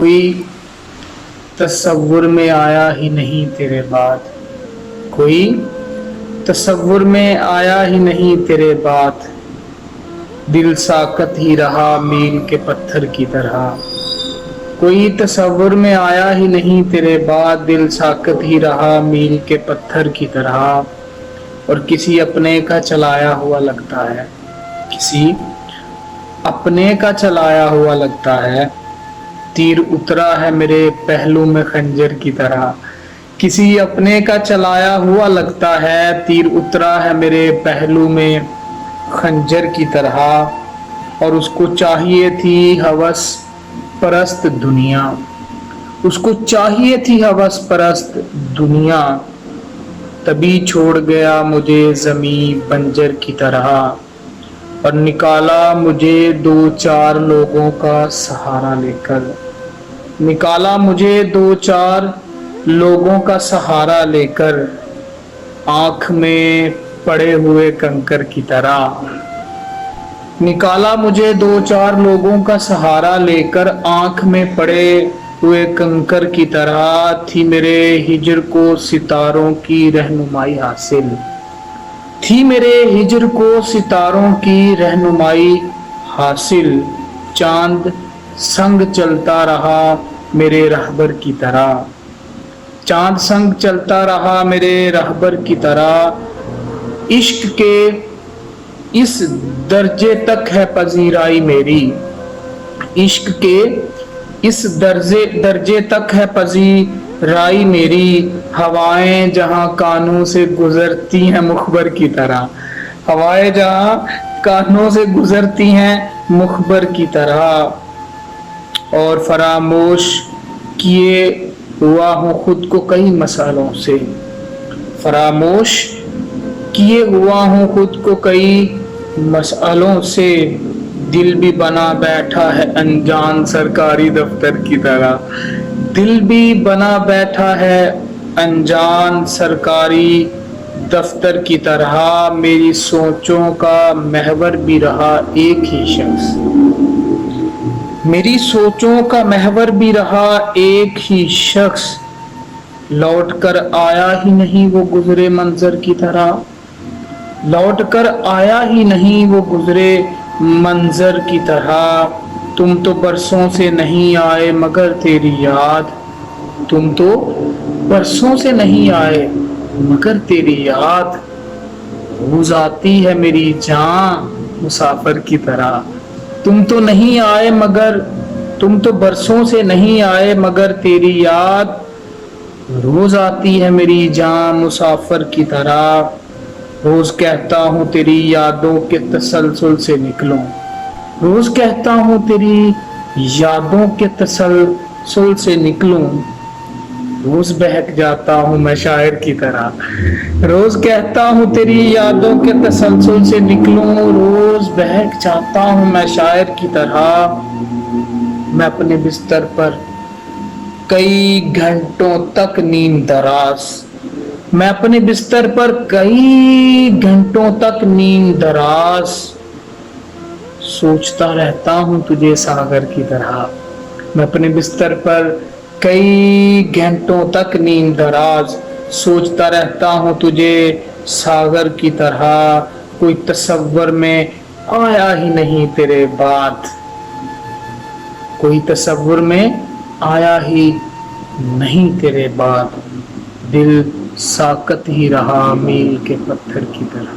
कोई तसव्वुर में आया ही नहीं तेरे बाद, कोई तसव्वुर में आया ही नहीं तेरे बाद, दिल साकत ही रहा मील के पत्थर की तरह। कोई तसव्वुर में आया ही नहीं तेरे बाद, दिल साकत ही रहा मील के पत्थर की तरह। और किसी अपने का चलाया हुआ लगता है, किसी अपने का चलाया हुआ लगता है, तीर उतरा है मेरे पहलू में खंजर की तरह। किसी अपने का चलाया हुआ लगता है, तीर उतरा है मेरे पहलू में खंजर की तरह। और उसको चाहिए थी हवस परस्त दुनिया, उसको चाहिए थी हवस परस्त दुनिया, तभी छोड़ गया मुझे ज़मीं बंजर की तरह। और निकाला मुझे दो चार लोगों का सहारा लेकर, निकाला मुझे दो चार लोगों का सहारा लेकर, आँख में पड़े हुए कंकर की तरह। निकाला मुझे दो चार लोगों का सहारा लेकर, आँख में पड़े हुए कंकर की तरह। थी मेरे हिजर को सितारों की रहनुमाई हासिल, थी मेरे हिजर को सितारों की रहनुमाई हासिल। चांद संग चलता रहा मेरे रहबर की तरह, चांद संग चलता रहा मेरे रहबर की तरह। इश्क के इस दर्जे तक है पजीराई मेरी, इश्क के इस दर्जे तक है पजीराई मेरी। हवाएं जहां कानों से गुजरती हैं मुखबर की तरह, हवाएं जहां कानों से गुजरती हैं मुखबर की तरह। और फरामोश किए हुआ हूँ खुद को कई मसालों से, फरामोश किए हुआ हूँ खुद को कई मसालों से। दिल भी बना बैठा है अनजान सरकारी दफ्तर की तरह, दिल भी बना बैठा है अनजान सरकारी दफ्तर की तरह। मेरी सोचों का महवर भी रहा एक ही शख्स, मेरी सोचों का महवर भी रहा एक ही शख्स। लौट कर आया ही नहीं वो गुजरे मंजर की तरह, लौट कर आया ही नहीं वो गुजरे मंजर की तरह। तुम तो बरसों से नहीं आए मगर तेरी याद, तुम तो बरसों से नहीं आए मगर तेरी याद। रोज आती है मेरी जान मुसाफिर की तरह। तुम तो नहीं आए मगर, तुम तो बरसों से नहीं आए मगर तेरी याद रोज आती है मेरी जान मुसाफिर की तरह। रोज कहता हूँ तेरी यादों के तसलसल से निकलूं, रोज कहता हूँ तेरी यादों के तसलसल से निकलूं। रोज बहक जाता हूँ मैं शायर की तरह, रोज कहता हूँ तेरी यादों के तसलसल से निकलूं। रोज बहक जाता हूँ मैं शायर की तरह। मैं अपने बिस्तर पर कई घंटों तक नींद दराज, मैं अपने बिस्तर पर कई घंटों तक नींद दराज। सोचता रहता हूँ तुझे सागर की तरह, मैं अपने बिस्तर पर कई घंटों तक नींद दराज। सोचता रहता हूँ तुझे सागर की तरह। कोई तसव्वुर में आया ही नहीं तेरे बाद, कोई तसव्वुर में आया ही नहीं तेरे बाद, दिल साकत ही रहा मील के पत्थर की तरह।